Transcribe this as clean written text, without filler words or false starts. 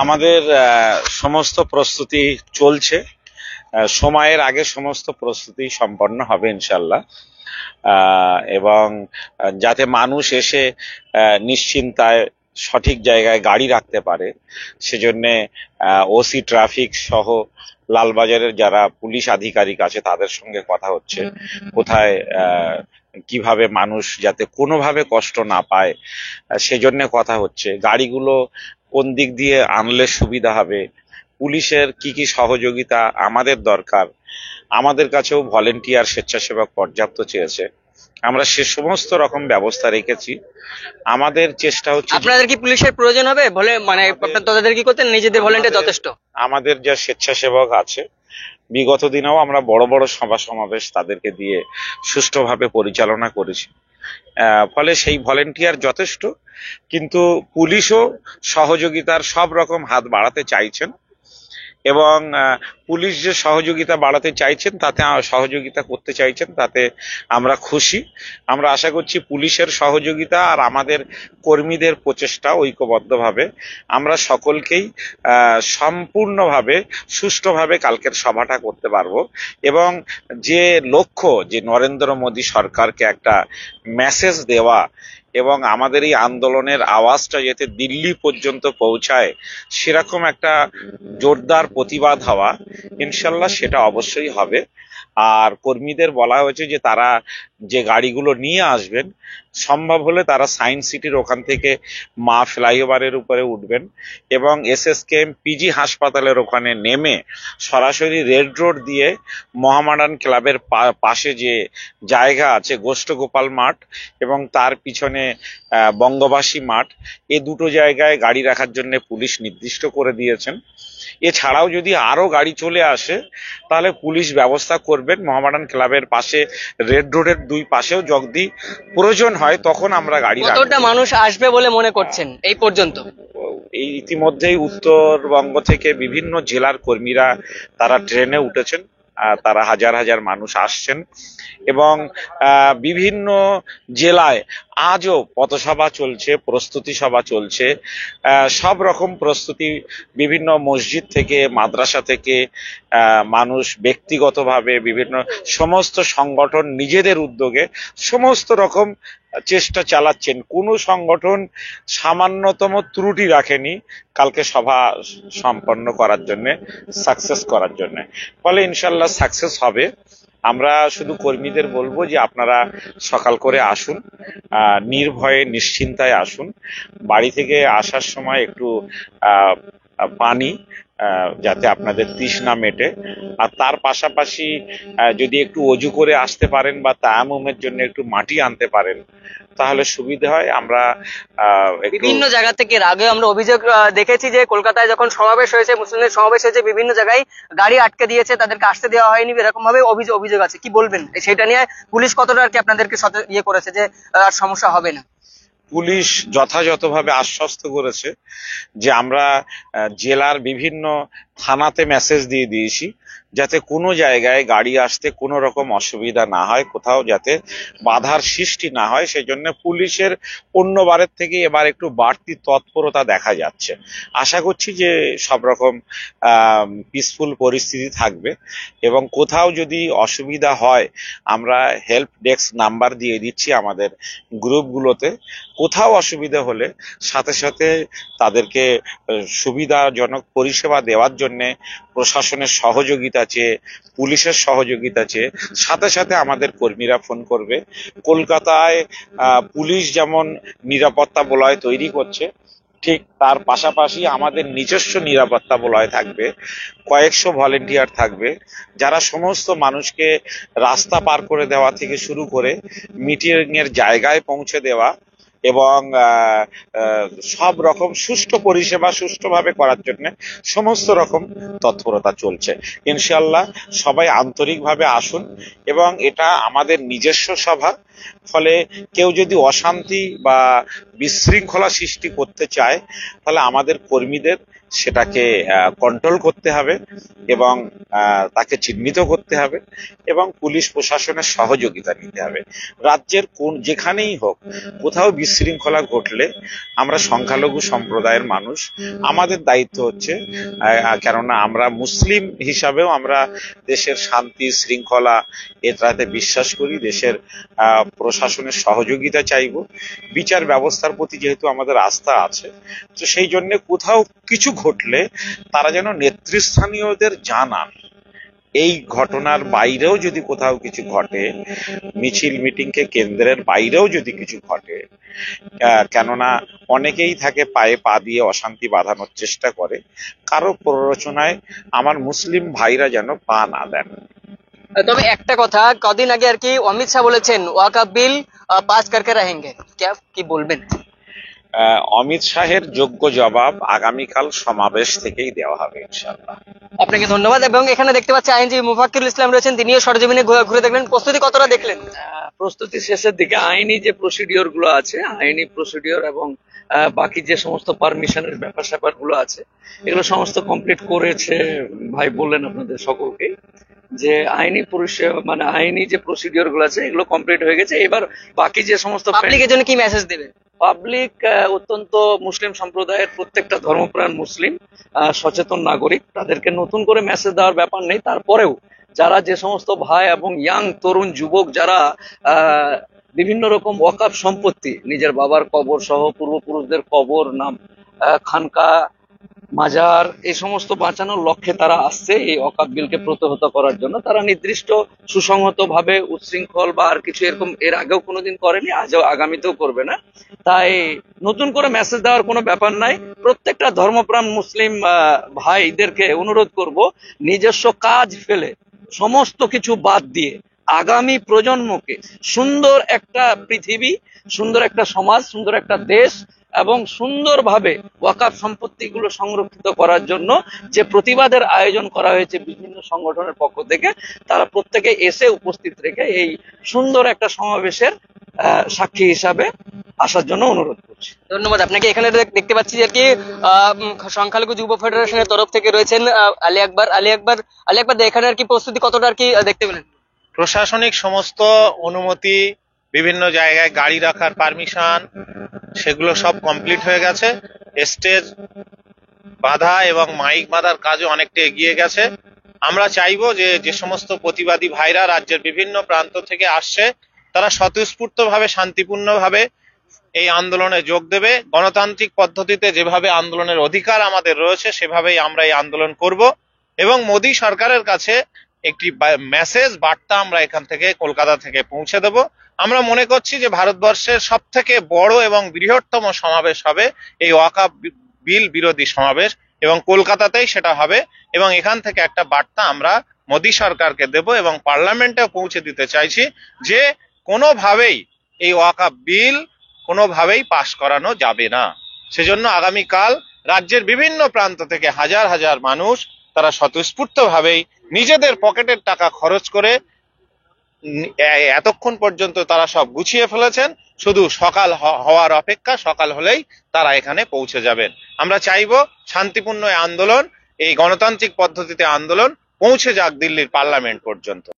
আমাদের সমস্ত প্রস্তুতি চলছে। সময়ের আগে সমস্ত প্রস্তুতি সম্পন্ন হবে ইনশাল্লাহ। এবং যাতে মানুষ এসে নিশ্চিন্তায় সঠিক জায়গায় গাড়ি রাখতে পারে, সেজন্যে ওসি ট্রাফিক সহ লালবাজারের যারা পুলিশ আধিকারিক আছে তাদের সঙ্গে কথা হচ্ছে, কোথায় কিভাবে মানুষ যাতে কোনোভাবে কষ্ট না পায় সেজন্য কথা হচ্ছে। গাড়িগুলো কোন দিক দিয়ে আনলে সুবিধা হবে, পুলিশের কি কি সহযোগিতা আমাদের দরকার, আমাদের কাছেও ভলেন্টিয়ার স্বেচ্ছাসেবক পর্যাপ্ত চেয়েছে, আমরা সে সমস্ত রকম ব্যবস্থা রেখেছি। আমাদের চেষ্টা হচ্ছে। আপনাদের কি পুলিশের প্রয়োজন হবে বলে মানে তাদের কি করতে নিজেদের ভলেন্টিয়ার যথেষ্ট? আমাদের যা স্বেচ্ছাসেবক আছে, বিগত দিনেও আমরা বড় বড় সভা সমাবেশ তাদেরকে দিয়ে সুষ্ঠুভাবে পরিচালনা করেছি। ফলে সেই ভলেন্টিয়ার যথেষ্ট, কিন্তু পুলিশও সহযোগিতার সব রকম হাত বাড়াতে চাইছেন এবং পুলিশ যে সহযোগিতা বাড়াতে চাইছেন তাতে সহযোগিতা করতে চাইছেন, তাতে আমরা খুশি। আমরা আশা করছি পুলিশের সহযোগিতা আর আমাদের কর্মীদের প্রচেষ্টা ঐক্যবদ্ধভাবে আমরা সকলকেই সম্পূর্ণভাবে সুষ্ঠুভাবে কালকের সভাটা করতে পারবো। এবং যে লক্ষ্য, যে নরেন্দ্র মোদী সরকারকে একটা মেসেজ দেওয়া এবং আমাদের এই আন্দোলনের আওয়াজটা যাতে দিল্লি পর্যন্ত পৌঁছায়, সেরকম একটা জোরদার প্রতিবাদ হওয়া, ইনশাল্লাহ সেটা অবশ্যই হবে। আর কর্মীদের বলা হয়েছে যে তারা যে গাড়িগুলো নিয়ে আসবেন সম্ভব হলে তারা সায়েন্স সিটির ওখান থেকে মা ফ্লাইওভারের উপরে উঠবেন এবং এসএসকেএম পিজি হাসপাতালের ওখানে নেমে সরাসরি রেড রোড দিয়ে মোহামেডান ক্লাবের পাশে যে জায়গা আছে গোষ্ঠগোপাল মাঠ এবং তার পিছনে বঙ্গবাসী মাঠ, এ দুটো জায়গায় গাড়ি রাখার জন্য পুলিশ নির্দিষ্ট করে দিয়েছেন। এছাড়াও যদি আরো গাড়ি চলে আসে তাহলে পুলিশ ব্যবস্থা করবেন। মোহামেডান ক্লাবের পাশে রেড রোডের দুই পাশেও যদি প্রয়োজন হয় তখন আমরা গাড়ি রাখবো। কতটা মানুষ আসবে বলে মনে করছেন এই পর্যন্ত? এই ইতিমধ্যেই উত্তরবঙ্গ থেকে বিভিন্ন জেলার কর্মীরা তারা ট্রেনে উঠেছেন, তারা হাজার হাজার মানুষ আসছেন এবং বিভিন্ন জেলায় আজও পথসভা চলছে, প্রস্তুতি সভা চলছে। সব রকম প্রস্তুতি বিভিন্ন মসজিদ থেকে, মাদ্রাসা থেকে মানুষ ব্যক্তিগতভাবে, বিভিন্ন সমস্ত সংগঠন নিজেদের উদ্যোগে সমস্ত রকম চেষ্টা চালাচ্ছেন। কোনো সংগঠন সামান্যতম ত্রুটি রাখেনি কালকে সভা সম্পন্ন করার জন্য, সাকসেস করার জন্য। ফলে ইনশাল্লাহ সাকসেস হবে। আমরা শুধু কর্মীদের বলবো যে আপনারা সকাল করে আসুন, নির্ভয়ে নিশ্চিন্তায় আসুন। বাড়ি থেকে আসার সময় একটু পানি, যাতে আপনাদের তৃষ্ণা মেটে, আর তার পাশাপাশি যদি একটু অজু করে আসতে পারেন বা তায়াম্মুমের জন্য একটু মাটি আনতে পারেন তাহলে সুবিধা হয়। আমরা বিভিন্ন জায়গা থেকে আগে আমরা অভিযোগ দেখেছি যে কলকাতায় যখন সমাবেশ হয়েছে, মুসলিমদের সমাবেশ হয়েছে, বিভিন্ন জায়গায় গাড়ি আটকে দিয়েছে, তাদেরকে আসতে দেওয়া হয়নি, এরকম ভাবে অভিযোগ আছে। কি বলবেন সেটা নিয়ে? পুলিশ কতটা আর কি আপনাদেরকে ইয়ে করেছে যে আর সমস্যা হবে না? পুলিশ যথাযথভাবে আশ্বস্ত করেছে যে আমরা জেলার বিভিন্ন থানাতে মেসেজ দিয়ে দিয়েছি যাতে কোনো জায়গায় গাড়ি আসতে কোনো রকম অসুবিধা না হয়, কোথাও যাতে বাধার সৃষ্টি না হয়। সেজন্য পুলিশের অন্যবারের থেকে এবার একটু বাড়তি তৎপরতা দেখা যাচ্ছে। আশা করছি যে সব রকম পিসফুল পরিস্থিতি থাকবে এবং কোথাও যদি অসুবিধা হয় আমরা হেল্প ডেস্ক নাম্বার দিয়ে দিচ্ছি আমাদের গ্রুপগুলোতে। কোথাও অসুবিধা হলে সাথে সাথে তাদেরকে সুবিধাজনক পরিষেবা দেওয়ার জন্য প্রশাসনের সহযোগিতা চেয়ে, পুলিশের সহযোগিতা চেয়ে সাথে সাথে আমাদের কর্মীরা ফোন করবে। কলকাতায় পুলিশ যেমন নিরাপত্তা বলয় তৈরি করছে, ঠিক তার পাশাপাশি আমাদের নিজস্ব নিরাপত্তা বলয় থাকবে। কয়েকশো ভলেন্টিয়ার থাকবে যারা সমস্ত মানুষকে রাস্তা পার করে দেওয়া থেকে শুরু করে মিটিং এর জায়গায় পৌঁছে দেওয়া এবং সব রকম সুষ্ঠু পরিষেবা সুষ্ঠুভাবে করার জন্য সমস্ত রকম তৎপরতা চলছে। ইনশাল্লাহ সবাই আন্তরিকভাবে আসুন এবং এটা আমাদের নিজস্ব সভা। ফলে কেউ যদি অশান্তি বা বিশৃঙ্খলা সৃষ্টি করতে চায় তাহলে আমাদের কর্মীদের সেটাকে কন্ট্রোল করতে হবে এবং তাকে চিহ্নিত করতে হবে এবং পুলিশ প্রশাসনের সহযোগিতা নিতে হবে। রাজ্যের যেখানেই হোক কোথাও বিশৃঙ্খলা ঘটলে আমরা সংখ্যালঘু সম্প্রদায়ের মানুষ, আমাদের দায়িত্ব হচ্ছে, কেননা আমরা মুসলিম হিসাবেও আমরা দেশের শান্তি শৃঙ্খলা এটাতে বিশ্বাস করি, দেশের প্রশাসনের সহযোগিতা চাইব, বিচার ব্যবস্থার প্রতি যেহেতু আমাদের আস্থা আছে, তো সেই জন্য কোথাও কিছু ঘটলে তারা যেন নেতৃস্থানীয়দের জানান। এই ঘটনার বাইরেও যদি কোথাও কিছু ঘটে, মিছিল মিটিংকে কেন্দ্রের বাইরেও যদি কিছু ঘটে, কেননা অনেকেই থাকে পায়ে পা দিয়ে অশান্তি বাঁধানোর চেষ্টা করে, কারো প্ররোচনায় আমার মুসলিম ভাইরা যেন পা না দেন। তবে একটা কথা, কদিন আগে আর কি অমিত শাহ বলেছেন ওয়াকফ বিল পাস করকে रहेंगे, কি বলবেন? অমিত শাহের যোগ্য জবাব আগামীকাল সমাবেশ থেকেই দেওয়া হবে ইনশাআল্লাহ। আপনাকে ধন্যবাদ। এবং এখানে দেখতে পাচ্ছি আইনজীবী মুফাক্কিরুল ইসলাম রয়েছেন, তিনিও সরজমিনে ঘুরে দেখলেন। প্রস্তুতি কতটা দেখলেন? প্রস্তুতি শেষের দিকে। আইনি যে প্রসিডিওর গুলো আছে, আইনি প্রসিডিওর এবং বাকি যে সমস্ত পারমিশনের ব্যাপার স্যাপার গুলো আছে, এগুলো সমস্ত কমপ্লিট করেছে। ভাই বললেন আপনাদের সকলকে যে আইনি পরিষেবা মানে আইনি যে প্রসিডিওর গুলো আছে এগুলো কমপ্লিট হয়ে গেছে। এবার বাকি যে সমস্ত পাবলিকের জন্য কি মেসেজ দেবেন? পাবলিক অত্যন্ত মুসলিম সম্প্রদায়ের প্রত্যেকটা ধর্মপ্রাণ মুসলিম সচেতন নাগরিক, তাদেরকে নতুন করে মেসেজ দেওয়ার ব্যাপার নেই। তারপরেও যারা যে সমস্ত ভাই এবং ইয়াং তরুণ যুবক যারা বিভিন্ন রকম ওয়াকফ সম্পত্তি, নিজের বাবার কবর সহ পূর্বপুরুষদের কবর, নাম খানকা, মাজার, এই সমস্ত বাঁচানোর লক্ষ্যে তারা আসছে এই ওয়াকফ বিলকে প্রতিহত করার জন্য, তারা নির্দিষ্ট সুসংহত ভাবে উচ্ছৃঙ্খল বা আর কিছু এরকম এর আগেও কোনোদিন করেনি, আজও আগামীতেও করবে না। তাই নতুন করে মেসেজ দেওয়ার কোনো ব্যাপার নাই। প্রত্যেকটা ধর্মপ্রাণ মুসলিম ভাইদেরকে অনুরোধ করব, নিজস্ব কাজ ফেলে সমস্ত কিছু বাদ দিয়ে আগামী প্রজন্মকে সুন্দর একটা পৃথিবী, সুন্দর একটা সমাজ, সুন্দর একটা দেশ এবং সুন্দরভাবে ওয়াকফ সম্পত্তিগুলো সংরক্ষিত করার জন্য যে প্রতিবাদের আয়োজন করা হয়েছে বিভিন্ন সংগঠনের পক্ষ থেকে, তারা প্রত্যেকে এসে উপস্থিত রেখে এই সুন্দর একটা সমাবেশের সাক্ষী হিসাবে আসার জন্য অনুরোধ করছি। ধন্যবাদ আপনাকে। এখানে দেখতে পাচ্ছি আর কি সংখ্যালঘু যুব ফেডারেশনের তরফ থেকে রয়েছেন আলী আকবর, এখানে আর কি প্রস্তুতি কতটা আর কি দেখতে পেলেন? প্রশাসনিক সমস্ত অনুমতি, বিভিন্ন জায়গায় গাড়ি রাখার পারমিশন, সেগুলো সব কমপ্লিট হয়ে গেছে। স্টেজ বাঁধা এবং মাইক বাঁধার কাজও অনেকটা এগিয়ে গেছে। আমরা চাইবো যে যে সমস্ত প্রতিবাদী ভাইরা রাজ্যের বিভিন্ন প্রান্ত থেকে আসছে, তারা স্বতঃস্ফূর্তভাবে শান্তিপূর্ণভাবে এই আন্দোলনে যোগ দেবে। গণতান্ত্রিক পদ্ধতিতে যেভাবে আন্দোলনের অধিকার আমাদের রয়েছে সেভাবেই আমরা এই আন্দোলন করব এবং মোদী সরকারের কাছে একটি মেসেজ বার্তা আমরা এখান থেকে কলকাতা থেকে পৌঁছে দেব। আমরা মনে করছি যে ভারতবর্ষের সব থেকে বড় এবং বৃহত্তম সমাবেশ হবে এই ওয়াকফ বিল বিরোধী সমাবেশ, এবং কলকাতাতেই সেটা হবে। এবং এখান থেকে একটা বার্তা আমরা মোদী সরকারকে দেব এবং পার্লামেন্টেও পৌঁছে দিতে চাইছি যে কোনোভাবেই এই ওয়াকফ বিল কোনোভাবেই পাশ করানো যাবে না। সেজন্য আগামীকাল রাজ্যের বিভিন্ন প্রান্ত থেকে হাজার হাজার মানুষ তারা স্বতঃস্ফূর্তভাবেই নিজেদের পকেটের টাকা খরচ করে এতক্ষণ পর্যন্ত তারা সব গুছিয়ে ফেলেছেন, শুধু সকাল হওয়ার অপেক্ষা, সকাল হলেই তারা এখানে পৌঁছে যাবেন। আমরা চাইবো শান্তিপূর্ণ আন্দোলন, এই গণতান্ত্রিক পদ্ধতিতে আন্দোলন পৌঁছে যাক দিল্লির পার্লামেন্ট পর্যন্ত।